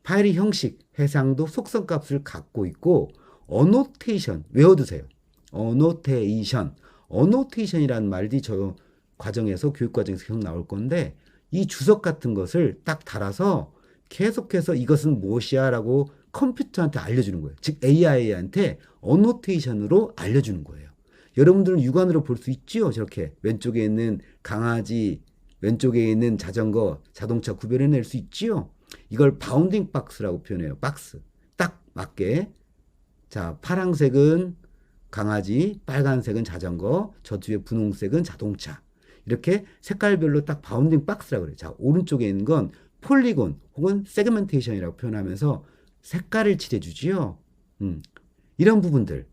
파일의 형식, 해상도, 속성값을 갖고 있고 어노테이션, 외워두세요. 어노테이션이라는 말이 저 과정에서, 교육과정에서 계속 나올 건데, 이 주석 같은 것을 딱 달아서 계속해서 이것은 무엇이야 라고 컴퓨터한테 알려주는 거예요. 즉 AI한테 어노테이션으로 알려주는 거예요. 여러분들은 육안으로 볼 수 있지요. 저렇게 왼쪽에 있는 강아지, 왼쪽에 있는 자전거, 자동차 구별해낼 수 있지요. 이걸 바운딩 박스라고 표현해요. 박스. 딱 맞게. 자, 파란색은 강아지, 빨간색은 자전거, 저 뒤에 분홍색은 자동차. 이렇게 색깔별로 딱 바운딩 박스라고 그래요. 자, 오른쪽에 있는 건 폴리곤 혹은 세그멘테이션이라고 표현하면서 색깔을 칠해주지요. 이런 부분들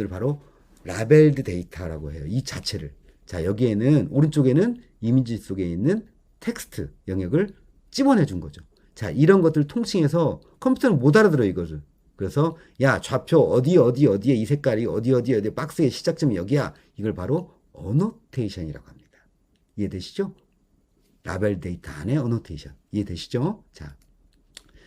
바로 라벨드 데이터라고 해요. 이 자체를. 자, 여기에는 오른쪽에는 이미지 속에 있는 텍스트 영역을 집어내준 거죠. 자, 이런 것들 통칭해서 컴퓨터는 못 알아들어요, 이것을. 그래서 야, 좌표 어디에 이 색깔이 어디 박스의 시작점이 여기야. 이걸 바로 어노테이션이라고 합니다. 이해되시죠? 라벨 데이터 안에 어노테이션. 이해되시죠? 자,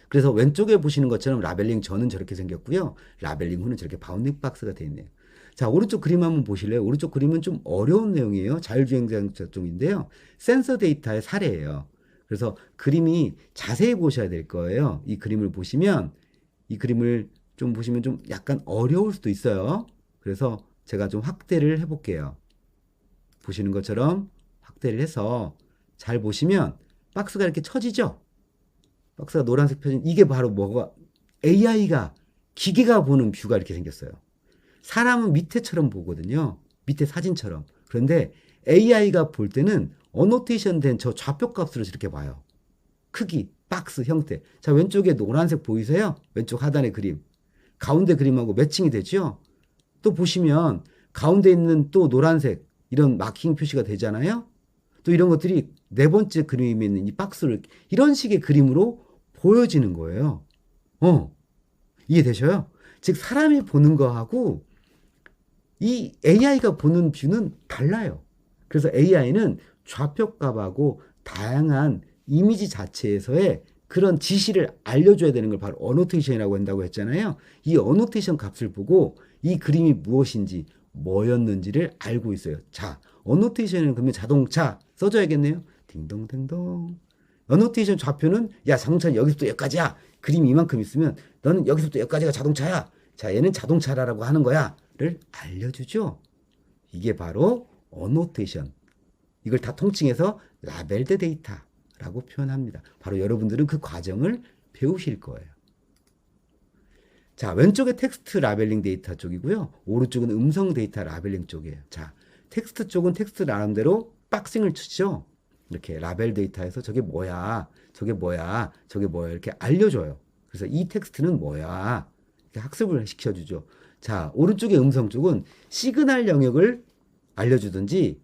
그래서 왼쪽에 보시는 것처럼 라벨링 전은 저렇게 생겼고요. 라벨링 후는 저렇게 바운딩 박스가 되어 있네요. 자, 오른쪽 그림 한번 보실래요? 오른쪽 그림은 좀 어려운 내용이에요. 자율주행자동차 쪽인데요. 센서 데이터의 사례예요. 그래서 그림이 자세히 보셔야 될 거예요. 이 그림을 보시면 좀 약간 어려울 수도 있어요. 그래서 제가 좀 확대를 해볼게요. 보시는 것처럼 확대를 해서 잘 보시면 박스가 이렇게 쳐지죠? 박스가 노란색 펴진 이게 바로 뭐가 AI가 기계가 보는 뷰가 이렇게 생겼어요. 사람은 밑에처럼 보거든요. 밑에 사진처럼. 그런데 AI가 볼 때는 어노테이션 된 저 좌표 값으로 이렇게 봐요. 크기, 박스 형태. 자, 왼쪽에 노란색 보이세요? 왼쪽 하단의 그림. 가운데 그림하고 매칭이 되죠? 또 보시면 가운데 있는 또 노란색 이런 마킹 표시가 되잖아요? 또 이런 것들이 네 번째 그림에 있는 이 박스를 이런 식의 그림으로 보여지는 거예요. 이해되셔요? 즉 사람이 보는 거하고 이 AI가 보는 뷰는 달라요. 그래서 AI는 좌표값하고 다양한 이미지 자체에서의 그런 지시를 알려줘야 되는 걸 바로 어노테이션이라고 한다고 했잖아요. 이 어노테이션 값을 보고 이 그림이 무엇인지 뭐였는지를 알고 있어요. 자, 어노테이션은 그러면 자동차 써줘야겠네요. 딩동댕동. 어노테이션 좌표는 야 자동차는 여기서부터 여기까지야. 그림이 이만큼 있으면 너는 여기서부터 여기까지가 자동차야. 자, 얘는 자동차라고 하는 거야. 를 알려주죠. 이게 바로 어노테이션. 이걸 다 통칭해서 라벨드 데이터라고 표현합니다. 바로 여러분들은 그 과정을 배우실 거예요. 자, 왼쪽에 텍스트 라벨링 데이터 쪽이고요. 오른쪽은 음성 데이터 라벨링 쪽이에요. 자, 텍스트 쪽은 텍스트 나름대로 박싱을 치죠. 이렇게 라벨 데이터에서 저게 뭐야, 저게 뭐야, 저게 뭐야 이렇게 알려줘요. 그래서 이 텍스트는 뭐야 이렇게 학습을 시켜주죠. 자, 오른쪽의 음성 쪽은 시그널 영역을 알려주든지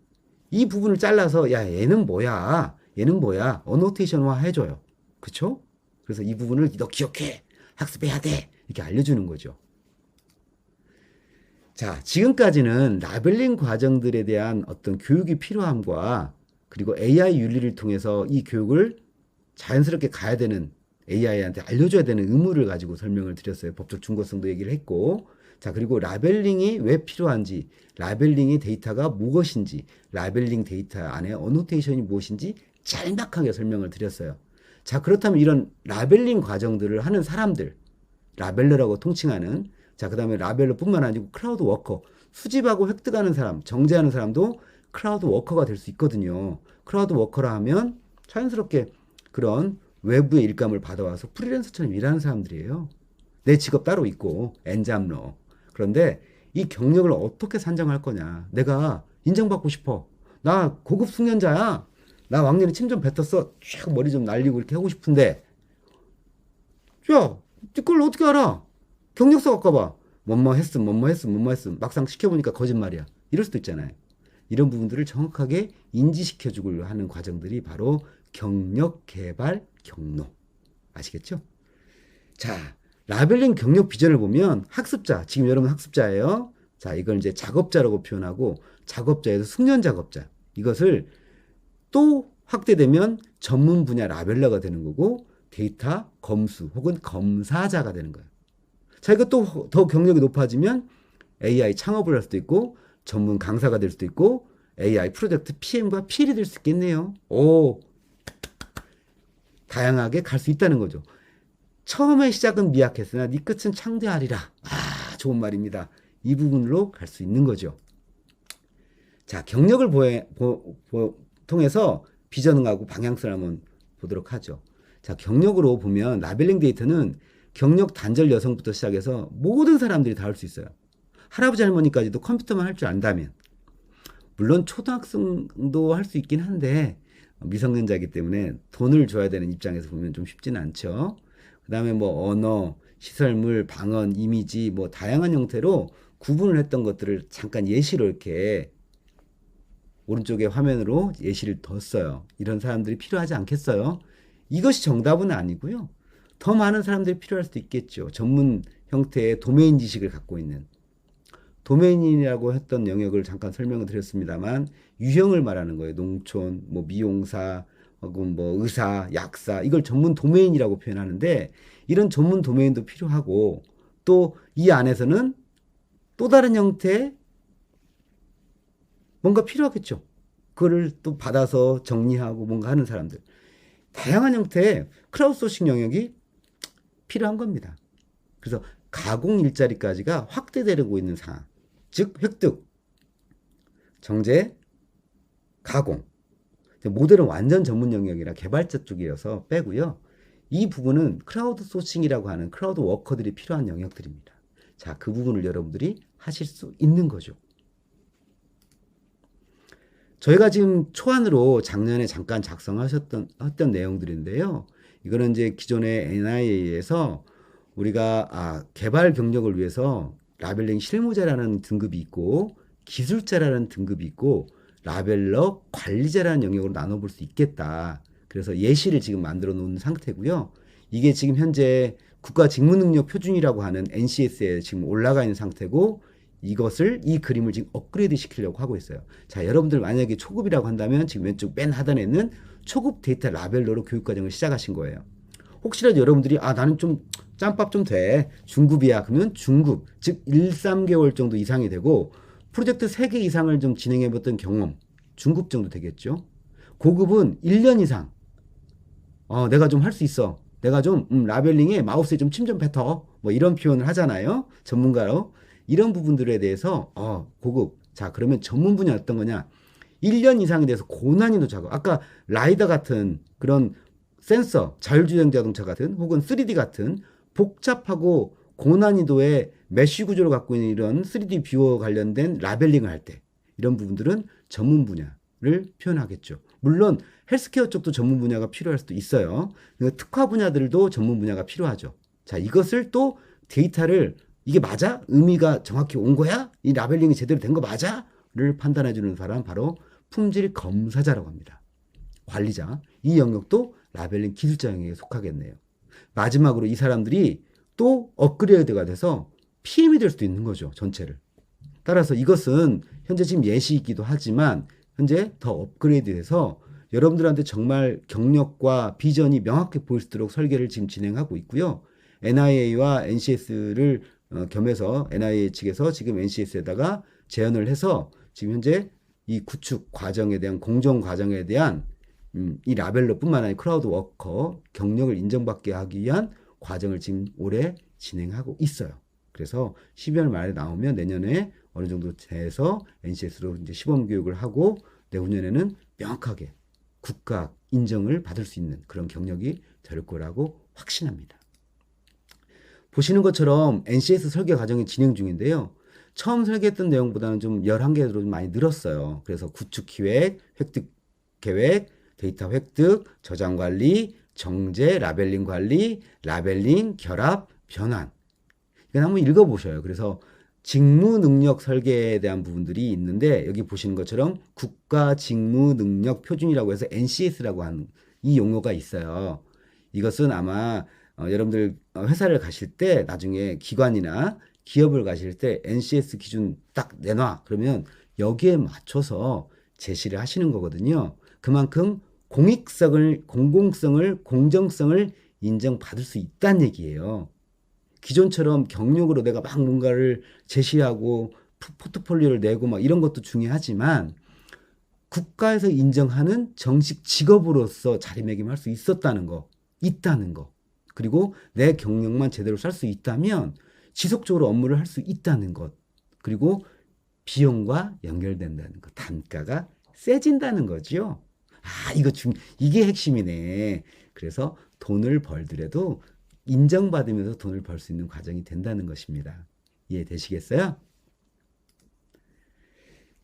이 부분을 잘라서 야 얘는 뭐야, 얘는 뭐야 어노테이션화 해줘요. 그쵸? 그래서 이 부분을 너 기억해, 학습해야 돼 이렇게 알려주는 거죠. 자, 지금까지는 라벨링 과정들에 대한 어떤 교육이 필요함과 그리고 AI 윤리를 통해서 이 교육을 자연스럽게 가야 되는 AI한테 알려줘야 되는 의무를 가지고 설명을 드렸어요. 법적 중거성도 얘기를 했고, 자, 그리고 라벨링이 왜 필요한지, 라벨링의 데이터가 무엇인지, 라벨링 데이터 안에 어노테이션이 무엇인지 짤막하게 설명을 드렸어요. 자, 그렇다면 이런 라벨링 과정들을 하는 사람들, 라벨러라고 통칭하는, 자, 그 다음에 라벨러뿐만 아니고 크라우드 워커, 수집하고 획득하는 사람, 정제하는 사람도 크라우드 워커가 될 수 있거든요. 크라우드 워커라 하면 자연스럽게 그런 외부의 일감을 받아와서 프리랜서처럼 일하는 사람들이에요. 내 직업 따로 있고 엔잡러. 그런데 이 경력을 어떻게 산정할 거냐. 내가 인정받고 싶어. 나 고급 숙련자야. 나 왕년에 침 좀 뱉었어. 쫙 머리 좀 날리고 이렇게 하고 싶은데 야, 그걸 어떻게 알아? 경력서 갖고 봐. 뭐뭐 했음. 막상 시켜보니까 거짓말이야. 이럴 수도 있잖아요. 이런 부분들을 정확하게 인지시켜주고 하는 과정들이 바로 경력 개발 경로. 아시겠죠? 자, 라벨링 경력 비전을 보면 학습자, 지금 여러분 학습자예요. 자, 이걸 이제 작업자라고 표현하고 작업자에서 숙련 작업자. 이것을 또 확대되면 전문 분야 라벨러가 되는 거고 데이터 검수 혹은 검사자가 되는 거예요. 자, 이것도 더 경력이 높아지면 AI 창업을 할 수도 있고 전문 강사가 될 수도 있고 AI 프로젝트 PM과 PL이 될 수 있겠네요. 오, 다양하게 갈 수 있다는 거죠. 처음에 시작은 미약했으나 네 끝은 창대하리라. 아, 좋은 말입니다. 이 부분으로 갈 수 있는 거죠. 자, 경력을 통해서 비전하고 방향성을 한번 보도록 하죠. 자, 경력으로 보면 라벨링 데이터는 경력 단절 여성부터 시작해서 모든 사람들이 다 할 수 있어요. 할아버지 할머니까지도 컴퓨터만 할 줄 안다면. 물론 초등학생도 할 수 있긴 한데 미성년자이기 때문에 돈을 줘야 되는 입장에서 보면 좀 쉽지는 않죠. 그 다음에 뭐 언어, 시설물, 방언, 이미지 뭐 다양한 형태로 구분을 했던 것들을 잠깐 예시로 이렇게 오른쪽에 화면으로 예시를 뒀어요. 이런 사람들이 필요하지 않겠어요? 이것이 정답은 아니고요. 더 많은 사람들이 필요할 수도 있겠죠. 전문 형태의 도메인 지식을 갖고 있는. 도메인이라고 했던 영역을 잠깐 설명을 드렸습니다만 유형을 말하는 거예요. 농촌, 뭐 미용사, 혹은 뭐 의사, 약사 이걸 전문 도메인이라고 표현하는데 이런 전문 도메인도 필요하고 또 이 안에서는 또 다른 형태의 뭔가 필요하겠죠. 그거를 또 받아서 정리하고 뭔가 하는 사람들. 다양한 형태의 크라우드소싱 영역이 필요한 겁니다. 그래서 가공 일자리까지가 확대되고 있는 상황. 즉 획득, 정제, 가공. 모델은 완전 전문 영역이라 개발자 쪽이어서 빼고요. 이 부분은 크라우드 소싱이라고 하는 크라우드 워커들이 필요한 영역들입니다. 자, 그 부분을 여러분들이 하실 수 있는 거죠. 저희가 지금 초안으로 작년에 잠깐 작성하셨던 내용들인데요. 이거는 이제 기존의 NIA에서 우리가 개발 경력을 위해서 라벨링 실무자라는 등급이 있고 기술자라는 등급이 있고 라벨러 관리자라는 영역으로 나눠볼 수 있겠다. 그래서 예시를 지금 만들어 놓은 상태고요. 이게 지금 현재 국가직무능력 표준이라고 하는 NCS에 지금 올라가 있는 상태고 이 그림을 지금 업그레이드 시키려고 하고 있어요. 자, 여러분들 만약에 초급이라고 한다면 지금 왼쪽 맨 하단에 있는 초급 데이터 라벨러로 교육과정을 시작하신 거예요. 혹시라도 여러분들이 나는 좀 짬밥 좀 돼. 중급이야. 그러면 중급, 즉 1, 3개월 정도 이상이 되고 프로젝트 3개 이상을 좀 진행해봤던 경험, 중급 정도 되겠죠. 고급은 1년 이상. 내가 좀 할 수 있어. 내가 좀 라벨링에 마우스에 좀 침 좀 뱉어. 뭐 이런 표현을 하잖아요. 전문가로. 이런 부분들에 대해서 고급. 자, 그러면 전문 분야 어떤 거냐? 1년 이상에 대해서 고난이도 작업. 아까 라이더 같은 그런 센서, 자율주행 자동차 같은 혹은 3D 같은 복잡하고 고난이도의 메쉬 구조를 갖고 있는 이런 3D 뷰어 관련된 라벨링을 할 때 이런 부분들은 전문 분야를 표현하겠죠. 물론 헬스케어 쪽도 전문 분야가 필요할 수도 있어요. 특화 분야들도 전문 분야가 필요하죠. 자, 이것을 또 데이터를 이게 맞아? 의미가 정확히 온 거야? 이 라벨링이 제대로 된 거 맞아? 를 판단해 주는 사람 바로 품질 검사자라고 합니다. 관리자. 이 영역도 라벨링 기술자 영역에 속하겠네요. 마지막으로 이 사람들이 또 업그레이드가 돼서 PM이 될 수도 있는 거죠. 전체를. 따라서 이것은 현재 지금 예시이기도 하지만 현재 더 업그레이드 돼서 여러분들한테 정말 경력과 비전이 명확히 보일 수 있도록 설계를 지금 진행하고 있고요. NIA와 NCS를 겸해서 NIA 측에서 지금 NCS에다가 제안을 해서 지금 현재 이 구축 과정에 대한 공정 과정에 대한 이 라벨러뿐만 아니라 크라우드 워커 경력을 인정받게 하기 위한 과정을 지금 올해 진행하고 있어요. 그래서 12월 말에 나오면 내년에 어느 정도 돼서 NCS로 이제 시범 교육을 하고 내후년에는 명확하게 국가 인정을 받을 수 있는 그런 경력이 될 거라고 확신합니다. 보시는 것처럼 NCS 설계 과정이 진행 중인데요. 처음 설계했던 내용보다는 좀 11개로 좀 많이 늘었어요. 그래서 구축 기획, 획득 계획, 데이터 획득, 저장 관리, 정제, 라벨링 관리, 라벨링, 결합, 변환. 이건 한번 읽어보셔요. 그래서 직무 능력 설계에 대한 부분들이 있는데 여기 보시는 것처럼 국가 직무 능력 표준이라고 해서 NCS라고 하는 이 용어가 있어요. 이것은 아마 여러분들 회사를 가실 때 나중에 기관이나 기업을 가실 때 NCS 기준 딱 내놔. 그러면 여기에 맞춰서 제시를 하시는 거거든요. 그만큼 공공성을, 공정성을 인정받을 수 있다는 얘기예요. 기존처럼 경력으로 내가 막 뭔가를 제시하고 포트폴리오를 내고 막 이런 것도 중요하지만 국가에서 인정하는 정식 직업으로서 자리매김할 수 있다는 거. 그리고 내 경력만 제대로 살 수 있다면 지속적으로 업무를 할 수 있다는 것. 그리고 비용과 연결된다는 것. 단가가 세진다는 거죠. 이게 핵심이네. 그래서 돈을 벌더라도 인정받으면서 돈을 벌 수 있는 과정이 된다는 것입니다. 이해되시겠어요?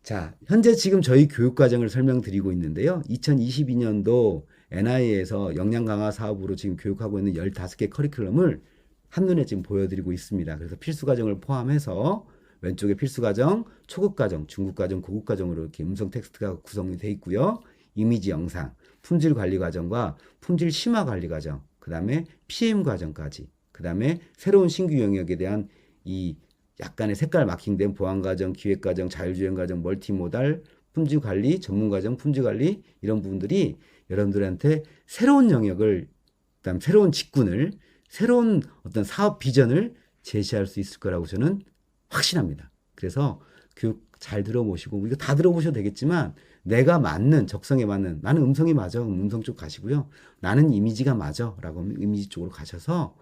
자, 현재 지금 저희 교육과정을 설명드리고 있는데요. 2022년도 NIA에서 역량 강화 사업으로 지금 교육하고 있는 15개 커리큘럼을 한눈에 지금 보여드리고 있습니다. 그래서 필수과정을 포함해서 왼쪽에 필수과정, 초급과정, 중급과정, 고급과정으로 이렇게 음성 텍스트가 구성이 되어 있고요. 이미지 영상, 품질 관리 과정과 품질 심화 관리 과정, 그 다음에 PM 과정까지, 그 다음에 새로운 신규 영역에 대한 이 약간의 색깔 마킹된 보안 과정, 기획 과정, 자율주행 과정, 멀티모달, 품질 관리, 전문 과정, 품질 관리 이런 부분들이 여러분들한테 새로운 영역을, 그다음 새로운 직군을, 새로운 어떤 사업 비전을 제시할 수 있을 거라고 저는 확신합니다. 그래서 교육 잘 들어보시고 이거 다 들어보셔도 되겠지만 내가 맞는 적성에 맞는 나는 음성이 맞아. 음성 쪽 가시고요. 나는 이미지가 맞아. 라고 하면 이미지 쪽으로 가셔서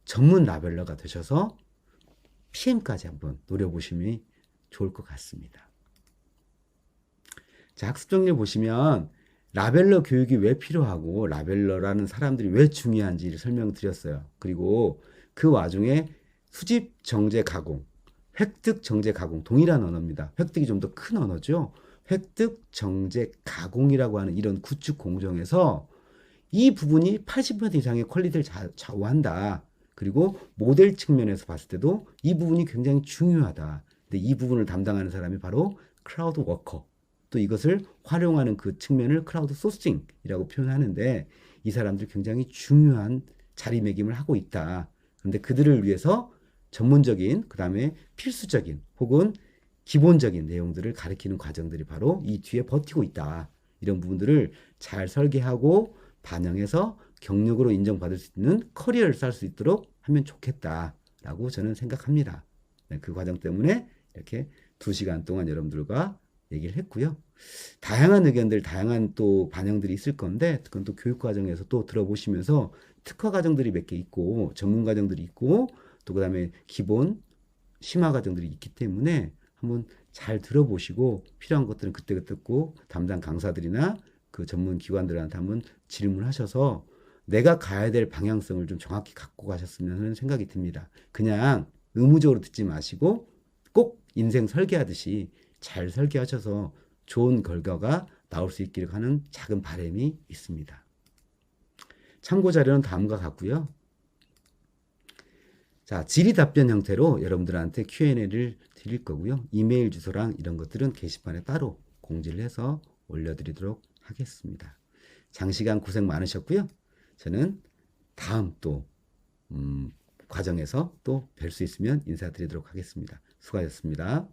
전문 라벨러가 되셔서 PM까지 한번 노려보심이 좋을 것 같습니다. 자, 학습 정리를 보시면 라벨러 교육이 왜 필요하고 라벨러라는 사람들이 왜 중요한지를 설명드렸어요. 그리고 그 와중에 수집 정제 가공, 획득 정제 가공 동일한 언어입니다. 획득이 좀 더 큰 언어죠. 획득 정제 가공이라고 하는 이런 구축 공정에서 이 부분이 80% 이상의 퀄리티를 좌우한다. 그리고 모델 측면에서 봤을 때도 이 부분이 굉장히 중요하다. 근데 이 부분을 담당하는 사람이 바로 크라우드 워커. 또 이것을 활용하는 그 측면을 크라우드 소싱이라고 표현하는데 이 사람들이 굉장히 중요한 자리매김을 하고 있다. 그런데 그들을 위해서 전문적인, 그 다음에 필수적인 혹은 기본적인 내용들을 가르치는 과정들이 바로 이 뒤에 버티고 있다. 이런 부분들을 잘 설계하고 반영해서 경력으로 인정받을 수 있는 커리어를 쌓을 수 있도록 하면 좋겠다라고 저는 생각합니다. 네, 그 과정 때문에 이렇게 2시간 동안 여러분들과 얘기를 했고요. 다양한 의견들, 다양한 또 반영들이 있을 건데 그건 또 교육 과정에서 또 들어보시면서 특화 과정들이 몇 개 있고 전문 과정들이 있고 또 그다음에 기본 심화 과정들이 있기 때문에 한번 잘 들어보시고 필요한 것들은 그때그때 꼭 담당 강사들이나 그 전문 기관들한테 한번 질문하셔서 내가 가야 될 방향성을 좀 정확히 갖고 가셨으면 하는 생각이 듭니다. 그냥 의무적으로 듣지 마시고 꼭 인생 설계하듯이 잘 설계하셔서 좋은 결과가 나올 수 있기를 하는 작은 바람이 있습니다. 참고 자료는 다음과 같고요. 자, 질의 답변 형태로 여러분들한테 Q&A를 드릴 거고요. 이메일 주소랑 이런 것들은 게시판에 따로 공지를 해서 올려드리도록 하겠습니다. 장시간 고생 많으셨고요. 저는 다음 또 과정에서 또 뵐 수 있으면 인사드리도록 하겠습니다. 수고하셨습니다.